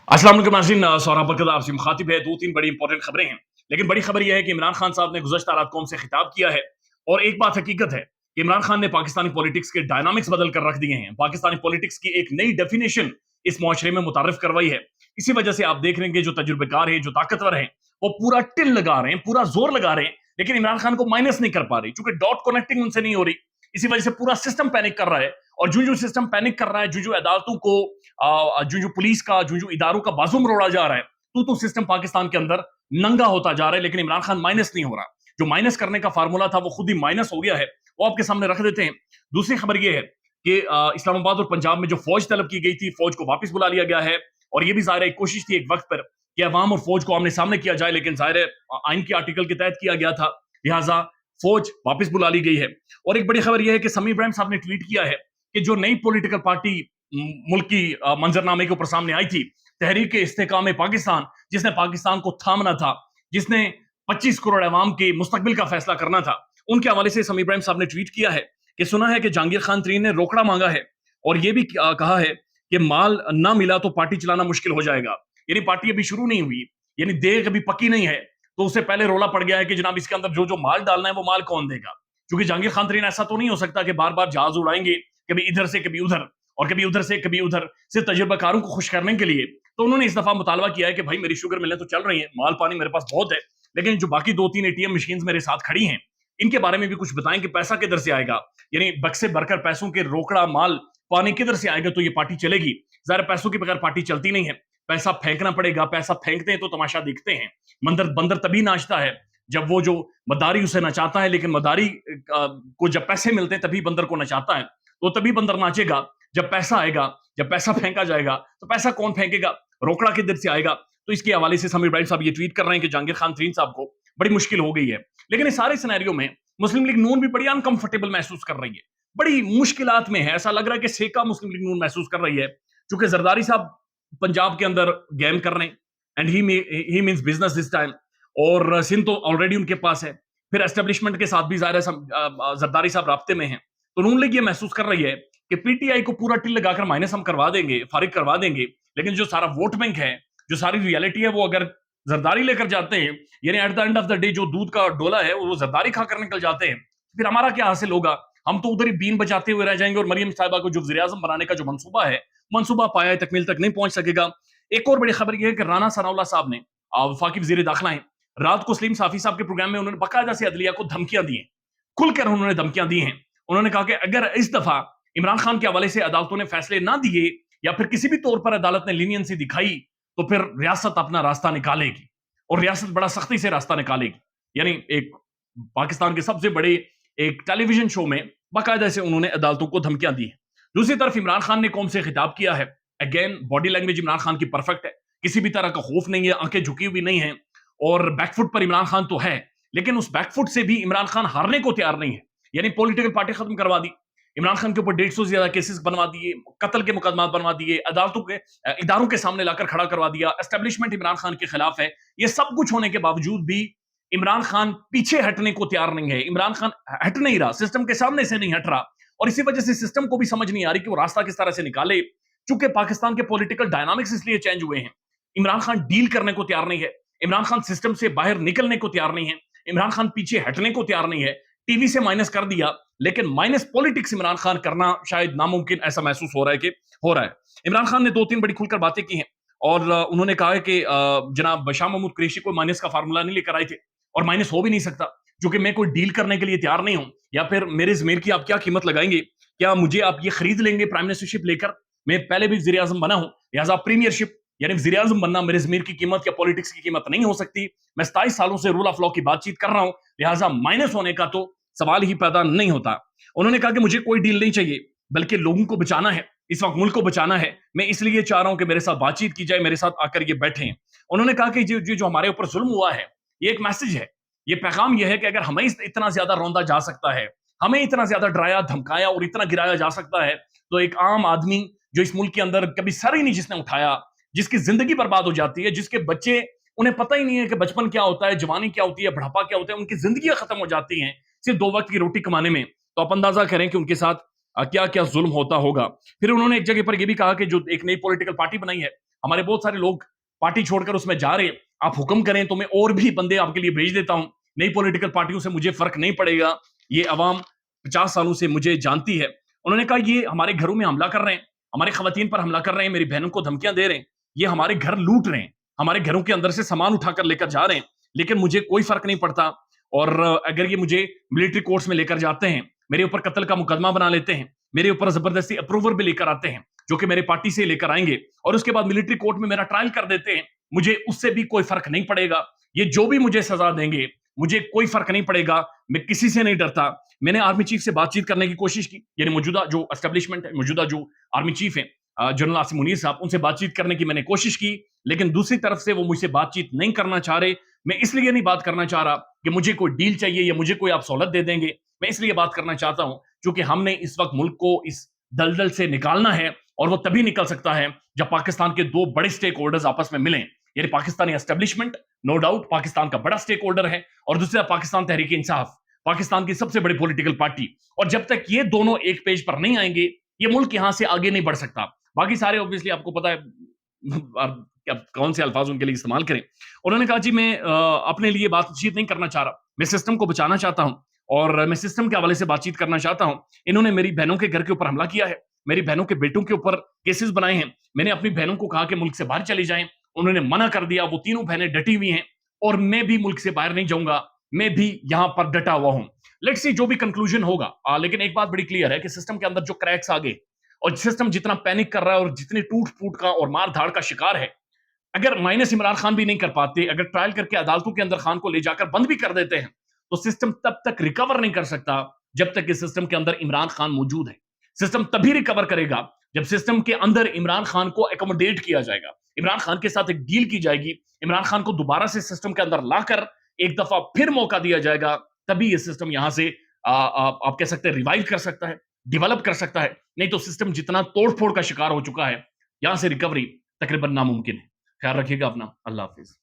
अस्सलाम वालेकुम नाज़रीन, सौरभ बरकत आपसे मुखातिब है। दो तीन बड़ी इंपॉर्टेंट खबरें हैं, लेकिन बड़ी खबर यह है कि इमरान खान साहब ने गुज़श्ता रात कौम से खिताब किया है। और एक बात हकीकत है कि इमरान खान ने पाकिस्तानी पॉलिटिक्स के डायनामिक्स बदल कर रख दिए हैं। पाकिस्तानी पॉलिटिक्स की एक नई डेफिनेशन इस मुआशरे में मुतारिफ करवाई है। इसी वजह से आप देख रहे हैं कि जो तजुर्बेकार है, जो ताकतवर हैं, वो पूरा टिल लगा रहे हैं, पूरा जोर लगा रहे हैं, लेकिन इमरान खान को माइनस नहीं कर पा रही, क्योंकि डॉट कनेक्टिंग उनसे नहीं हो रही। इसी वजह से पूरा सिस्टम पैनिक कर रहा है। और जो जो सिस्टम पैनिक कर रहा है, जो जो अदालतों को, जो जो पुलिस का, जो जो इदारों का बाजू मरोड़ा जा रहा है, तो सिस्टम पाकिस्तान के अंदर नंगा होता जा रहा है, लेकिन इमरान खान माइनस नहीं हो रहा। जो माइनस करने का फार्मूला था वो खुद ही माइनस हो गया है। वो आपके सामने रख देते हैं। दूसरी खबर ये है कि इस्लामाबाद और पंजाब में जो फौज तलब की गई थी, फौज को वापस बुला लिया गया है। और ये भी जाहिर है एक कोशिश थी एक वक्त पर कि अवाम और फौज को आमने सामने किया जाए, लेकिन जाहिर है आइन के आर्टिकल के तहत किया गया था, लिहाजा फौज वापस बुला ली गई है। और एक बड़ी खबर यह है कि समी इब्राहिम साहब ने ट्वीट किया है कि जो नई पॉलिटिकल पार्टी मुल्क की मंजरनामे के ऊपर सामने आई थी, तहरीक इस्तेकाम पाकिस्तान, जिसने पाकिस्तान को थामना था, जिसने 25 करोड़ अवाम के मुस्तकबिल का फैसला करना था, उनके हवाले से समी इब्राहिम साहब ने ट्वीट किया है कि सुना है कि जहांगीर खान तरीन ने रोकड़ा मांगा है और यह भी कहा है कि माल ना मिला तो पार्टी चलाना मुश्किल हो जाएगा। यानी पार्टी अभी शुरू नहीं हुई, यानी देग अभी पकी नहीं है, तो उससे पहले रोला पड़ गया है कि जनाब इसके अंदर जो जो माल डालना है वो माल कौन देगा। क्योंकि जहांगीर खान तरीन ऐसा तो नहीं हो सकता कि बार बार जहाज उड़ाएंगे, कभी इधर से कभी उधर, और कभी उधर से कभी उधर, सिर्फ तजुर्बाकारों को खुश करने के लिए। तो उन्होंने इस दफा मुतालबा किया है कि भाई मेरी शुगर मिलें तो चल रही है, माल पानी मेरे पास बहुत है, लेकिन जो बाकी दो तीन एटीएम मशीन मेरे साथ खड़ी हैं, इनके बारे में भी कुछ बताएं कि पैसा किधर से आएगा। यानी बक्से भरकर पैसों के रोकड़ा माल पानी किधर से आएगा तो ये पार्टी चलेगी। ज़ाहिर पैसों के बगैर पार्टी चलती नहीं है। पैसा फेंकना पड़ेगा, पैसा फेंकते हैं तो तमाशा देखते हैं। बंदर बंदर तभी नाचता है जब वो जो मदारी उसे नचाता है, लेकिन मदारी को जब पैसे मिलते हैं तभी बंदर को नचाता है। तो तभी बंदर नाचेगा जब पैसा आएगा, जब पैसा फेंका जाएगा। तो पैसा कौन फेंकेगा, रोकड़ा किधर से आएगा। तो इसके हवाले से समीर इब्राहिम साहब ये ट्वीट कर रहे हैं कि जहांगीर खान तरीन साहब को बड़ी मुश्किल हो गई है। लेकिन इस सारे सिनेरियो में मुस्लिम लीग नून भी बड़ी अनकंफर्टेबल महसूस कर रही है, बड़ी मुश्किलात में है। ऐसा लग रहा है कि सेका मुस्लिम लीग नून महसूस कर रही है, क्योंकि जरदारी साहब पंजाब के अंदर गेम कर रहे हैं, and he means business this time. और सिंध तो ऑलरेडी उनके पास है, फिर एस्टेब्लिशमेंट के साथ भी ज़ाहिर है जरदारी साहब राब्ते में हैं। तो नून लीग ये महसूस कर रही है कि पीटीआई को पूरा टिल लगाकर माइनस हम करवा देंगे, फारिग करवा देंगे, लेकिन जो सारा वोट बैंक है, जो सारी रियलिटी है, वो अगर जरदारी लेकर जाते हैं, यानी at the end of the day जो दूध का डोला है वो जरदारी खाकर निकल जाते हैं, फिर हमारा क्या हासिल होगा। हम तो उधर ही बीन बजाते हुए रह जाएंगे और मरियम साहिबा को जो वज़ीर आज़म बनाने का जो मंसूबा है, मंसूबा पाया तकमील तक नहीं पहुंच सकेगा। एक और बड़ी खबर यह है कि राना सनाउल्लाह साहब ने, वफाकी वज़ीर दाखिला हैं, रात को सलीम साफी साहब के प्रोग्राम में उन्होंने बाकायदा से अदलिया को धमकियां दी हैं, खुलकर उन्होंने धमकियां दी हैं। उन्होंने कहा कि अगर इस दफा इमरान खान के हवाले से अदालतों ने फैसले ना दिए या फिर किसी भी तौर पर अदालत ने लीनियंसी दिखाई, तो फिर रियासत अपना रास्ता निकालेगी, और रियासत बड़ा सख्ती से रास्ता निकालेगी। यानी एक पाकिस्तान के सबसे बड़े एक टेलीविजन शो में बाकायदा से उन्होंने अदालतों को धमकियां दी हैं। दूसरी तरफ इमरान खान ने कौम से खिताब किया है। Again body language Imran Khan की परफेक्ट है, किसी भी तरह का खौफ नहीं है, आंखें झुकी हुई नहीं है, और बैकफुट पर इमरान खान तो है, लेकिन उस बैकफुट से भी इमरान खान हारने को तैयार नहीं है। यानी पॉलिटिकल पार्टी खत्म करवा दी, इमरान खान के ऊपर 150 से ज्यादा केसेस बनवा दिए, कत्ल के मुकदमा बनवा दिए, अदालतों के इदारों के सामने लाकर खड़ा करवा दिया, एस्टेब्लिशमेंट इमरान खान के खिलाफ है। ये सब कुछ होने के बावजूद भी इमरान खान पीछे हटने को तैयार नहीं है। इमरान खान हट नहीं रहा, सिस्टम के सामने से नहीं हट रहा, और इसी वजह से सिस्टम को भी समझ नहीं आ रही कि वो रास्ता किस तरह से निकाले। चूंकि पाकिस्तान के पॉलिटिकल डायनामिक्स इसलिए चेंज हुए हैं, इमरान खान डील करने को तैयार नहीं है, इमरान खान सिस्टम से बाहर निकलने को तैयार नहीं है, इमरान खान पीछे हटने को तैयार नहीं है। टीवी से माइनस कर दिया, लेकिन माइनस पॉलिटिक्स इमरान खान करना शायद नामुमकिन ऐसा महसूस हो रहा है कि हो रहा है। इमरान खान ने दो तीन बड़ी खुलकर बातें की हैं, और उन्होंने कहा है कि जनाब शाह महमूद कुरैशी कोई माइनस का फार्मूला नहीं लेकर आए थे, और माइनस हो भी नहीं सकता, क्योंकि मैं कोई डील करने के लिए तैयार नहीं हूं। या फिर मेरे ज़मीर की आप क्या कीमत लगाएंगे, क्या मुझे आप ये खरीद लेंगे प्राइम मिनिस्टरशिप लेकर। मैं पहले भी वज़ीर आज़म बना हूं, लिहाजा प्रीमियरशिप यानी वज़ीर आज़म बनना मेरे ज़मीर की कीमत या पॉलिटिक्स की कीमत नहीं हो सकती। मैं 27 सालों से रूल ऑफ लॉ की बातचीत कर रहा हूं, लिहाजा माइनस होने का तो सवाल ही पैदा नहीं होता। उन्होंने कहा कि मुझे कोई डील नहीं चाहिए, बल्कि लोगों को बचाना है, इस वक्त मुल्क को बचाना है। मैं इसलिए चाह रहा हूं कि मेरे साथ बातचीत की जाए, मेरे साथ आकर ये बैठे। उन्होंने कहा कि जो हमारे ऊपर जुल्म हुआ है, ये एक मैसेज है, ये पैगाम ये है कि अगर हमें इतना ज्यादा रौंदा जा सकता है, हमें इतना ज्यादा डराया धमकाया और इतना गिराया जा सकता है, तो एक आम आदमी जो इस मुल्क के अंदर कभी सर ही नहीं जिसने उठाया, जिसकी जिंदगी बर्बाद हो जाती है, जिसके बच्चे, उन्हें पता ही नहीं है कि बचपन क्या होता है, जवानी क्या होती है, बुढ़ापा क्या होता है, उनकी जिंदगी खत्म हो जाती हैं सिर्फ दो वक्त की रोटी कमाने में। तो आप अंदाजा करें कि उनके साथ क्या क्या जुल्म होता होगा। फिर उन्होंने एक जगह पर यह भी कहा कि जो एक नई पॉलिटिकल पार्टी बनाई है, ہمارے بہت سارے لوگ پارٹی چھوڑ کر اس میں جا رہے ہیں, آپ حکم کریں تو میں اور بھی بندے آپ کے لیے بھیج دیتا ہوں, نئی پولیٹیکل پارٹیوں سے مجھے فرق نہیں پڑے گا, یہ عوام 50 سالوں سے مجھے جانتی ہے. انہوں نے کہا یہ ہمارے گھروں میں حملہ کر رہے ہیں, ہمارے خواتین پر حملہ کر رہے ہیں, میری بہنوں کو دھمکیاں دے رہے ہیں, یہ ہمارے گھر لوٹ رہے ہیں, ہمارے گھروں کے اندر سے سامان اٹھا کر لے کر جا رہے ہیں, لیکن مجھے کوئی فرق نہیں پڑتا. اور اگر یہ مجھے ملٹری کورٹس میں لے کر جاتے ہیں, میرے اوپر قتل کا مقدمہ بنا لیتے ہیں, میرے اوپر زبردستی اپروور بھی لے کر آتے ہیں جو کہ میرے پارٹی سے لے کر آئیں گے, اور اس کے بعد ملٹری کورٹ میں میرا ٹرائل کر دیتے ہیں, مجھے اس سے بھی کوئی فرق نہیں پڑے گا. یہ جو بھی مجھے سزا دیں گے مجھے کوئی فرق نہیں پڑے گا, میں کسی سے نہیں ڈرتا. میں نے آرمی چیف سے بات چیت کرنے کی کوشش کی, یعنی موجودہ جو اسٹیبلشمنٹ ہے, موجودہ جو آرمی چیف ہیں جنرل عاصم منیر صاحب, ان سے بات چیت کرنے کی میں نے کوشش کی, لیکن دوسری طرف سے وہ مجھ سے بات چیت نہیں کرنا چاہ رہے. میں اس لیے نہیں بات کرنا چاہ رہا کہ مجھے کوئی ڈیل چاہیے یا مجھے کوئی آپ سہولت دے دیں گے, میں اس لیے بات کرنا چاہتا ہوں کیونکہ ہم نے اس وقت ملک کو اس دلدل سے نکالنا ہے, اور وہ تبھی نکل سکتا ہے جب پاکستان کے دو بڑے سٹیک ہولڈرز آپس میں ملیں, یعنی Pakistani establishment no doubt Pakistan کا بڑا سٹیک ہولڈر ہے, اور دوسرا پاکستان تحریک انصاف, پاکستان کی سب سے بڑی پولیٹیکل پارٹی. اور جب تک یہ دونوں ایک پیج پر نہیں آئیں گے یہ ملک یہاں سے آگے نہیں بڑھ سکتا. باقی سارے اوبویسلی آپ کو پتا ہے کون سے الفاظ ان کے لیے استعمال کریں. انہوں نے کہا جی میں اپنے لیے بات چیت نہیں کرنا چاہ رہا, میں سسٹم کو بچانا چاہتا ہوں اور میں سسٹم کے حوالے سے بات چیت کرنا چاہتا ہوں. انہوں نے میری بہنوں کے گھر کے اوپر حملہ کیا ہے, میری بہنوں کے بیٹوں کے اوپر کیسز بنائے ہیں. میں نے اپنی بہنوں کو کہا کہ ملک سے باہر چلی جائیں, انہوں نے منع کر دیا. وہ تینوں بہنیں ڈٹی ہوئی ہیں اور میں بھی ملک سے باہر نہیں جاؤں گا, میں بھی یہاں پر ڈٹا ہوا ہوں. لیٹس سی جو بھی کنکلوژن ہوگا, لیکن ایک بات بڑی کلیئر ہے کہ سسٹم کے اندر جو کریکس آ گئے اور سسٹم جتنا پینک کر رہا ہے اور جتنے ٹوٹ پھوٹ کا اور مار دھاڑ کا شکار ہے, اگر مائنس عمران خان بھی نہیں کر پاتے, اگر ٹرائل کر کے عدالتوں کے اندر خان کو لے جا کر بند بھی کر دیتے ہیں, تو سسٹم تب تک ریکور نہیں کر سکتا جب تک کہ سسٹم کے اندر عمران خان موجود ہے. سسٹم تبھی ریکور کرے گا جب سسٹم کے اندر عمران خان کو اکوموڈیٹ کیا جائے گا, عمران خان کے ساتھ ایک ڈیل کی جائے گی, عمران خان کو دوبارہ سے سسٹم کے اندر لا کر ایک دفعہ پھر موقع دیا جائے گا, تبھی یہ سسٹم یہاں سے آپ کہہ سکتے ہیں ریوائیو کر سکتا ہے, ڈیولپ کر سکتا ہے. نہیں تو سسٹم جتنا توڑ پھوڑ کا شکار ہو چکا ہے, یہاں سے ریکوری تقریباً ناممکن ہے. خیال رکھیے گا اپنا, اللہ حافظ.